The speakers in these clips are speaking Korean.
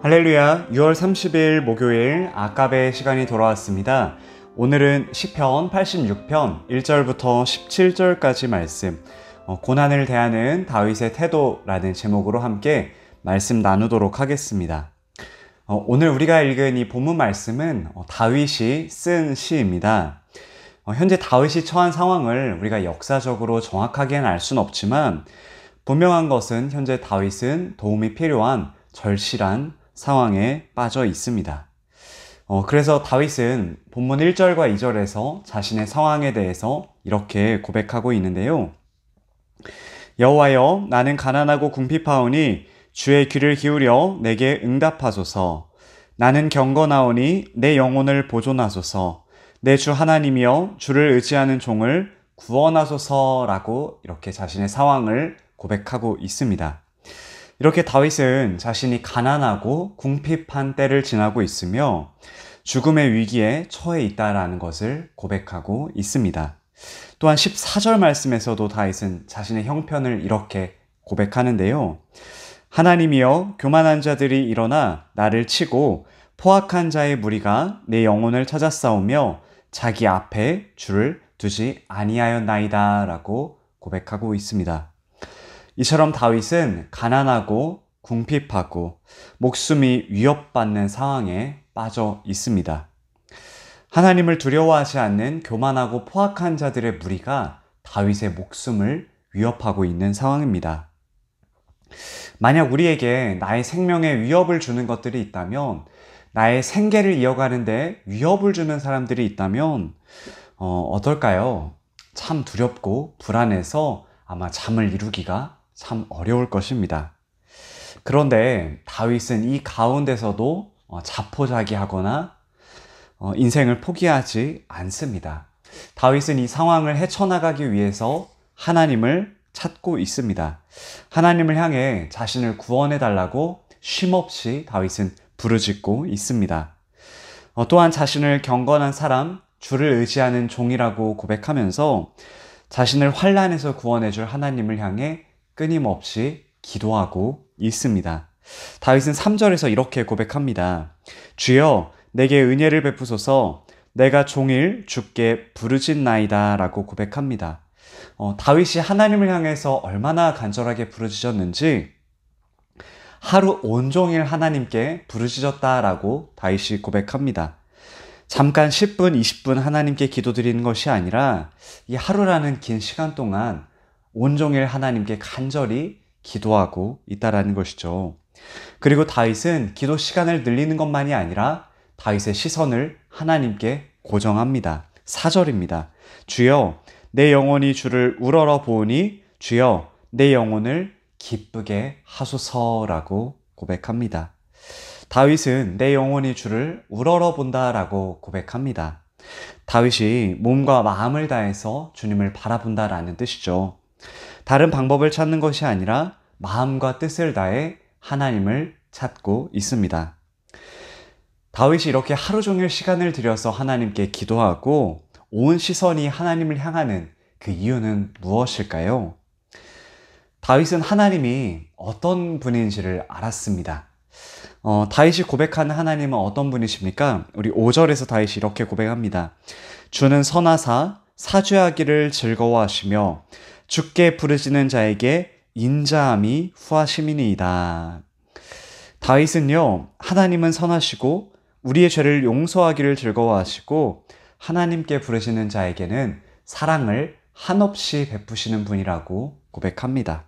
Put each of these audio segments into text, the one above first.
할렐루야, 6월 30일 목요일 아까베 시간이 돌아왔습니다. 오늘은 시편 86편 1절부터 17절까지 말씀, 고난을 대하는 다윗의 태도라는 제목으로 함께 말씀 나누도록 하겠습니다. 오늘 우리가 읽은 이 본문 말씀은 다윗이 쓴 시입니다. 현재 다윗이 처한 상황을 우리가 역사적으로 정확하게는 알 수는 없지만 분명한 것은 현재 다윗은 도움이 필요한 절실한 상황에 빠져 있습니다. 그래서 다윗은 본문 1절과 2절에서 자신의 상황에 대해서 이렇게 고백하고 있는데요. 여호와여, 나는 가난하고 궁핍하오니 주의 귀를 기울여 내게 응답하소서. 나는 경건하오니 내 영혼을 보존하소서. 내 주 하나님이여, 주를 의지하는 종을 구원하소서라고 이렇게 자신의 상황을 고백하고 있습니다. 이렇게 다윗은 자신이 가난하고 궁핍한 때를 지나고 있으며 죽음의 위기에 처해 있다라는 것을 고백하고 있습니다. 또한 14절 말씀에서도 다윗은 자신의 형편을 이렇게 고백하는데요. 하나님이여, 교만한 자들이 일어나 나를 치고 포악한 자의 무리가 내 영혼을 찾아싸우며 자기 앞에 줄을 두지 아니하였나이다 라고 고백하고 있습니다. 이처럼 다윗은 가난하고 궁핍하고 목숨이 위협받는 상황에 빠져 있습니다. 하나님을 두려워하지 않는 교만하고 포악한 자들의 무리가 다윗의 목숨을 위협하고 있는 상황입니다. 만약 우리에게 나의 생명에 위협을 주는 것들이 있다면, 나의 생계를 이어가는데 위협을 주는 사람들이 있다면 어떨까요? 참 두렵고 불안해서 아마 잠을 이루기가 참 어려울 것입니다. 그런데 다윗은 이 가운데서도 자포자기하거나 인생을 포기하지 않습니다. 다윗은 이 상황을 헤쳐나가기 위해서 하나님을 찾고 있습니다. 하나님을 향해 자신을 구원해 달라고 쉼없이 다윗은 부르짖고 있습니다. 또한 자신을 경건한 사람, 주를 의지하는 종이라고 고백하면서 자신을 환난에서 구원해 줄 하나님을 향해 끊임없이 기도하고 있습니다. 다윗은 3절에서 이렇게 고백합니다. 주여, 내게 은혜를 베푸소서. 내가 종일 주께 부르짖나이다 라고 고백합니다. 다윗이 하나님을 향해서 얼마나 간절하게 부르짖었는지 하루 온종일 하나님께 부르짖었다라고 다윗이 고백합니다. 잠깐 10분, 20분 하나님께 기도드리는 것이 아니라 이 하루라는 긴 시간 동안 온종일 하나님께 간절히 기도하고 있다라는 것이죠. 그리고 다윗은 기도 시간을 늘리는 것만이 아니라 다윗의 시선을 하나님께 고정합니다. 4절입니다. 주여, 내 영혼이 주를 우러러 보오니 주여, 내 영혼을 기쁘게 하소서라고 고백합니다. 다윗은 내 영혼이 주를 우러러 본다라고 고백합니다. 다윗이 몸과 마음을 다해서 주님을 바라본다라는 뜻이죠. 다른 방법을 찾는 것이 아니라 마음과 뜻을 다해 하나님을 찾고 있습니다. 다윗이 이렇게 하루 종일 시간을 들여서 하나님께 기도하고 온 시선이 하나님을 향하는 그 이유는 무엇일까요? 다윗은 하나님이 어떤 분인지를 알았습니다. 다윗이 고백하는 하나님은 어떤 분이십니까? 우리 5절에서 다윗이 이렇게 고백합니다. 주는 선하사 사죄하기를 즐거워하시며 주께 부르짖는 자에게 인자함이 후하심이니이다. 다윗은요, 하나님은 선하시고 우리의 죄를 용서하기를 즐거워하시고 하나님께 부르시는 자에게는 사랑을 한없이 베푸시는 분이라고 고백합니다.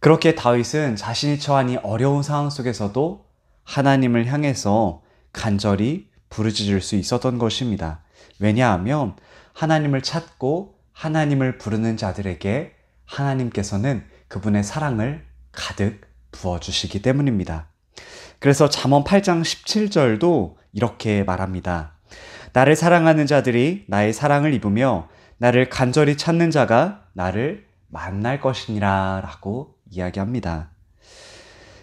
그렇게 다윗은 자신이 처한 이 어려운 상황 속에서도 하나님을 향해서 간절히 부르짖을 수 있었던 것입니다. 왜냐하면 하나님을 찾고 하나님을 부르는 자들에게 하나님께서는 그분의 사랑을 가득 부어주시기 때문입니다. 그래서 잠언 8장 17절도 이렇게 말합니다. 나를 사랑하는 자들이 나의 사랑을 입으며 나를 간절히 찾는 자가 나를 만날 것이니라 라고 이야기합니다.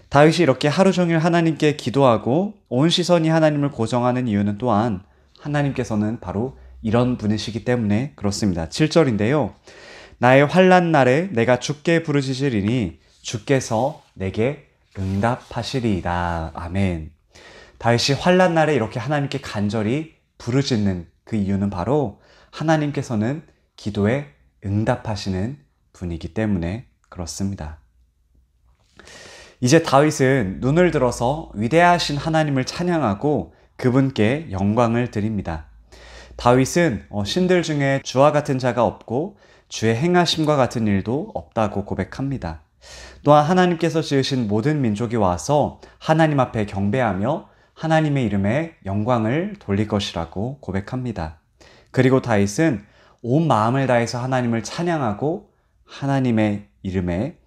다윗이 이렇게 하루 종일 하나님께 기도하고 온 시선이 하나님을 고정하는 이유는 또한 하나님께서는 바로 이런 분이시기 때문에 그렇습니다. 7절인데요. 나의 환난 날에 내가 주께 부르짖으리니 주께서 내게 응답하시리이다. 아멘. 다윗이 환난 날에 이렇게 하나님께 간절히 부르짖는 그 이유는 바로 하나님께서는 기도에 응답하시는 분이기 때문에 그렇습니다. 이제 다윗은 눈을 들어서 위대하신 하나님을 찬양하고 그분께 영광을 드립니다. 다윗은 신들 중에 주와 같은 자가 없고 주의 행하심과 같은 일도 없다고 고백합니다. 또한 하나님께서 지으신 모든 민족이 와서 하나님 앞에 경배하며 하나님의 이름에 영광을 돌릴 것이라고 고백합니다. 그리고 다윗은 온 마음을 다해서 하나님을 찬양하고 하나님의 이름에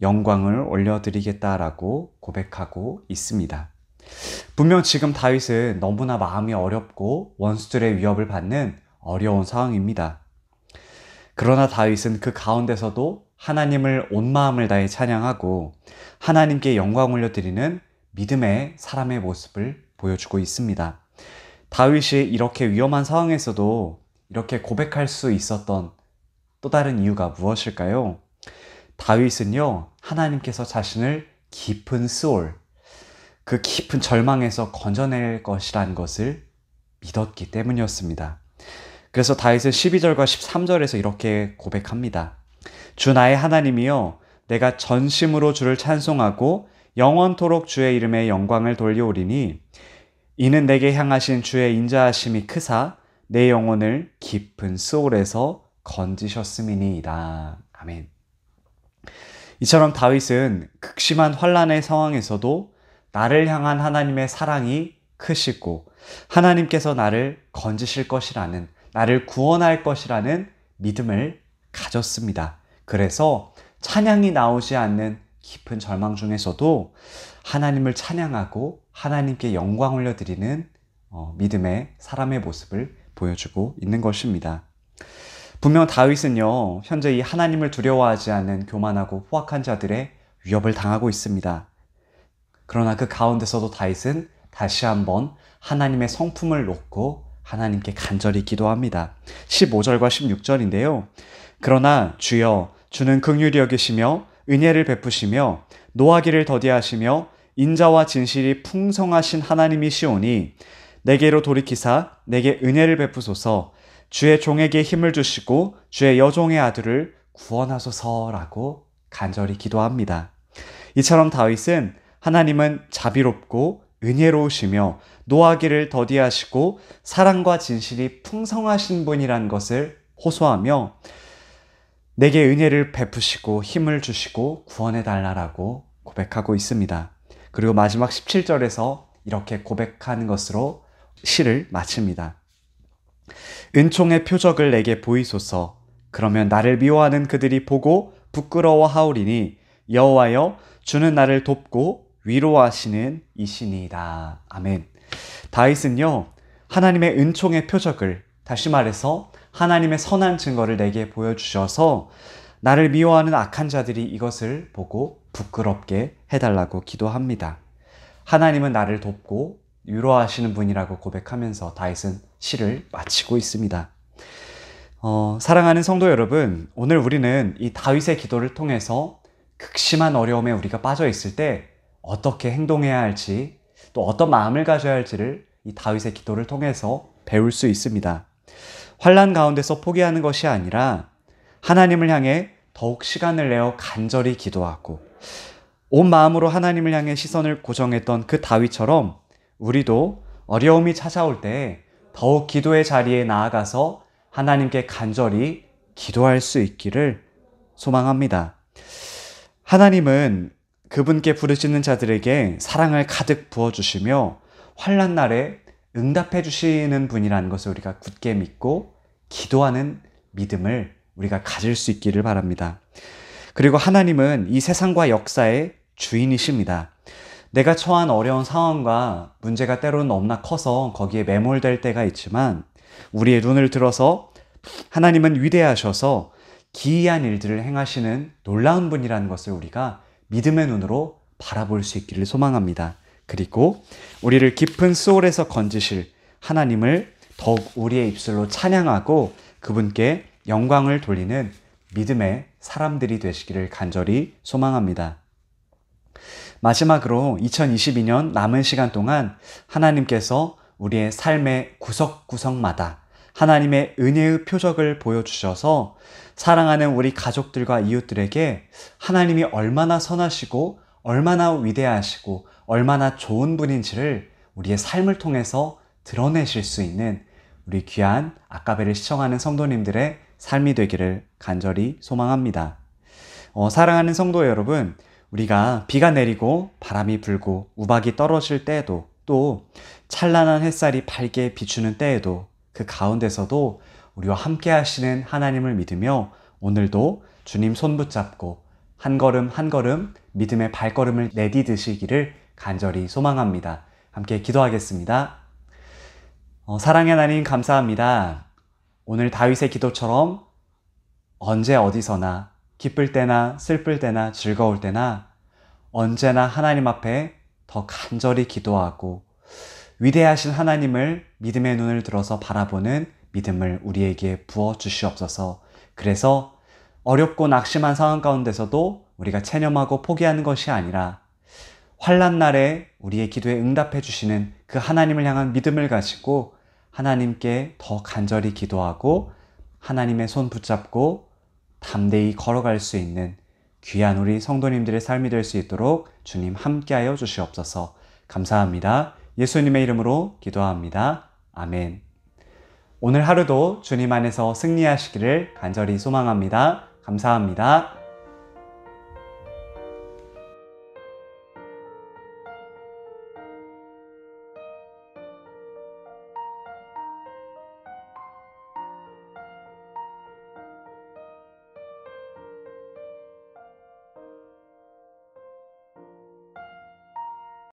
영광을 올려드리겠다라고 고백하고 있습니다. 분명 지금 다윗은 너무나 마음이 어렵고 원수들의 위협을 받는 어려운 상황입니다. 그러나 다윗은 그 가운데서도 하나님을 온 마음을 다해 찬양하고 하나님께 영광 올려드리는 믿음의 사람의 모습을 보여주고 있습니다. 다윗이 이렇게 위험한 상황에서도 이렇게 고백할 수 있었던 또 다른 이유가 무엇일까요? 다윗은요, 하나님께서 자신을 깊은 스올, 그 깊은 절망에서 건져낼 것이라는 것을 믿었기 때문이었습니다. 그래서 다윗은 12절과 13절에서 이렇게 고백합니다. 주 나의 하나님이여, 내가 전심으로 주를 찬송하고 영원토록 주의 이름에 영광을 돌려오리니 이는 내게 향하신 주의 인자하심이 크사 내 영혼을 깊은 스올에서 건지셨음이니이다. 아멘. 이처럼 다윗은 극심한 환난의 상황에서도 나를 향한 하나님의 사랑이 크시고 하나님께서 나를 건지실 것이라는, 나를 구원할 것이라는 믿음을 가졌습니다. 그래서 찬양이 나오지 않는 깊은 절망 중에서도 하나님을 찬양하고 하나님께 영광 올려드리는 믿음의 사람의 모습을 보여주고 있는 것입니다. 분명 다윗은요, 현재 이 하나님을 두려워하지 않는 교만하고 포악한 자들의 위협을 당하고 있습니다. 그러나 그 가운데서도 다윗은 다시 한번 하나님의 성품을 놓고 하나님께 간절히 기도합니다. 15절과 16절인데요. 그러나 주여, 주는 긍휼히 여기시며 은혜를 베푸시며 노하기를 더디하시며 인자와 진실이 풍성하신 하나님이시오니 내게로 돌이키사 내게 은혜를 베푸소서. 주의 종에게 힘을 주시고 주의 여종의 아들을 구원하소서라고 간절히 기도합니다. 이처럼 다윗은 하나님은 자비롭고 은혜로우시며 노하기를 더디하시고 사랑과 진실이 풍성하신 분이라는 것을 호소하며 내게 은혜를 베푸시고 힘을 주시고 구원해달라고 고백하고 있습니다. 그리고 마지막 17절에서 이렇게 고백하는 것으로 시를 마칩니다. 은총의 표적을 내게 보이소서. 그러면 나를 미워하는 그들이 보고 부끄러워하오리니 여호와여, 주는 나를 돕고 위로하시는 이시니이다. 아멘. 다윗은요, 하나님의 은총의 표적을, 다시 말해서 하나님의 선한 증거를 내게 보여주셔서 나를 미워하는 악한 자들이 이것을 보고 부끄럽게 해달라고 기도합니다. 하나님은 나를 돕고 위로하시는 분이라고 고백하면서 다윗은 시를 마치고 있습니다. 사랑하는 성도 여러분, 오늘 우리는 이 다윗의 기도를 통해서 극심한 어려움에 우리가 빠져 있을 때 어떻게 행동해야 할지, 또 어떤 마음을 가져야 할지를 이 다윗의 기도를 통해서 배울 수 있습니다. 환난 가운데서 포기하는 것이 아니라 하나님을 향해 더욱 시간을 내어 간절히 기도하고 온 마음으로 하나님을 향해 시선을 고정했던 그 다윗처럼 우리도 어려움이 찾아올 때 더욱 기도의 자리에 나아가서 하나님께 간절히 기도할 수 있기를 소망합니다. 하나님은 그분께 부르짖는 자들에게 사랑을 가득 부어주시며 환난 날에 응답해 주시는 분이라는 것을 우리가 굳게 믿고 기도하는 믿음을 우리가 가질 수 있기를 바랍니다. 그리고 하나님은 이 세상과 역사의 주인이십니다. 내가 처한 어려운 상황과 문제가 때로는 너무나 커서 거기에 매몰될 때가 있지만 우리의 눈을 들어서 하나님은 위대하셔서 기이한 일들을 행하시는 놀라운 분이라는 것을 우리가 믿음의 눈으로 바라볼 수 있기를 소망합니다. 그리고 우리를 깊은 스올에서 건지실 하나님을 더욱 우리의 입술로 찬양하고 그분께 영광을 돌리는 믿음의 사람들이 되시기를 간절히 소망합니다. 마지막으로 2022년 남은 시간 동안 하나님께서 우리의 삶의 구석구석마다 하나님의 은혜의 표적을 보여주셔서 사랑하는 우리 가족들과 이웃들에게 하나님이 얼마나 선하시고 얼마나 위대하시고 얼마나 좋은 분인지를 우리의 삶을 통해서 드러내실 수 있는 우리 귀한 아까베를 시청하는 성도님들의 삶이 되기를 간절히 소망합니다. 사랑하는 성도 여러분, 우리가 비가 내리고 바람이 불고 우박이 떨어질 때에도 또 찬란한 햇살이 밝게 비추는 때에도 그 가운데서도 우리와 함께 하시는 하나님을 믿으며 오늘도 주님 손 붙잡고 한 걸음 한 걸음 믿음의 발걸음을 내디디시기를 간절히 소망합니다. 함께 기도하겠습니다. 사랑의 하나님 감사합니다. 오늘 다윗의 기도처럼 언제 어디서나 기쁠 때나 슬플 때나 즐거울 때나 언제나 하나님 앞에 더 간절히 기도하고 위대하신 하나님을 믿음의 눈을 들어서 바라보는 믿음을 우리에게 부어 주시옵소서. 그래서 어렵고 낙심한 상황 가운데서도 우리가 체념하고 포기하는 것이 아니라 환난 날에 우리의 기도에 응답해 주시는 그 하나님을 향한 믿음을 가지고 하나님께 더 간절히 기도하고 하나님의 손 붙잡고 담대히 걸어갈 수 있는 귀한 우리 성도님들의 삶이 될 수 있도록 주님 함께하여 주시옵소서. 감사합니다. 예수님의 이름으로 기도합니다. 아멘. 오늘 하루도 주님 안에서 승리하시기를 간절히 소망합니다. 감사합니다.